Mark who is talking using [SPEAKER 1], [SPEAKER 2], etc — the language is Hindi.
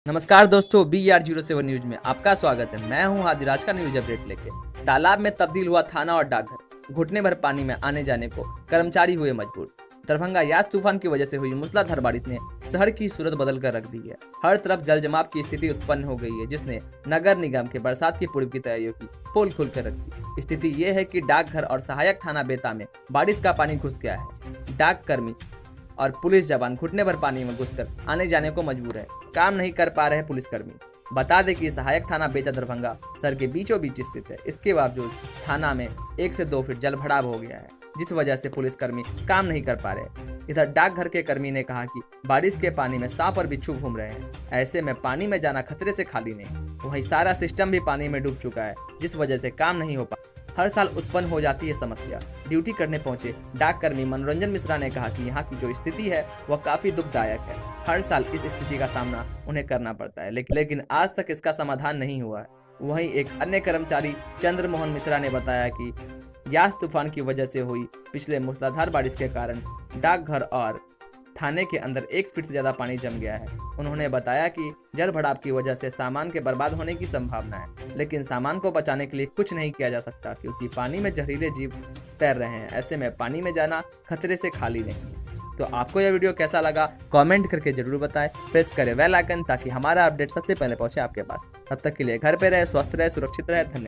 [SPEAKER 1] नमस्कार दोस्तों, BR07 न्यूज में आपका स्वागत है। मैं हूं हाजिर आज का न्यूज अपडेट लेके। तालाब में तब्दील हुआ थाना और डाकघर, घुटने भर पानी में आने जाने को कर्मचारी हुए मजबूर। दरभंगा यास तूफान की वजह से हुई मूसलाधार बारिश ने शहर की सूरत बदल कर रख दी है। हर तरफ जल जमाव की स्थिति उत्पन्न हो गई है, जिसने नगर निगम के बरसात की पूर्व की तैयारियों की पोल खोल कर रख दी। स्थिति ये है कि डाकघर और सहायक थाना बेता में बारिश का पानी घुस गया है। डाक कर्मी और पुलिस जवान घुटने भर पानी में घुसकर आने जाने को मजबूर है। काम नहीं कर पा रहे पुलिसकर्मी। बता दें कि सहायक थाना बेता दरभंगा शहर के बीचों बीच स्थित है। इसके बावजूद थाना में 1 से 2 फीट जल भराव हो गया है, जिस वजह से पुलिसकर्मी काम नहीं कर पा रहे। इधर डाकघर के कर्मी ने कहा कि बारिश के पानी में सांप और बिच्छू घूम रहे हैं, ऐसे में पानी में जाना खतरे से खाली नहीं। वहीं सारा सिस्टम भी पानी में डूब चुका है, जिस वजह से काम नहीं हो पा। हर साल उत्पन्न हो जाती है समस्या। ड्यूटी करने पहुंचे डाककर्मी मनोरंजन मिश्रा ने कहा कि यहाँ की जो स्थिति है वह काफी दुखदायक है। हर साल इस स्थिति का सामना उन्हें करना पड़ता है, लेकिन आज तक इसका समाधान नहीं हुआ है। वहीं एक अन्य कर्मचारी चंद्रमोहन मिश्रा ने बताया कि यास तूफान की वजह से हुई पिछले मूसलाधार बारिश के कारण डाकघर और थाने के अंदर 1 फीट से ज्यादा पानी जम गया है। उन्होंने बताया कि जल भराव की वजह से सामान के बर्बाद होने की संभावना है, लेकिन सामान को बचाने के लिए कुछ नहीं किया जा सकता, क्योंकि पानी में जहरीले जीव तैर रहे हैं। ऐसे में पानी में जाना खतरे से खाली नहीं है। तो आपको यह वीडियो कैसा लगा कमेंट करके जरूर बताएं। प्रेस करें बेल आइकन ताकि हमारा अपडेट सबसे पहले पहुंचे आपके पास। तब तक के लिए घर पे रहे, स्वस्थ रहे, सुरक्षित रहे। धन्यवाद।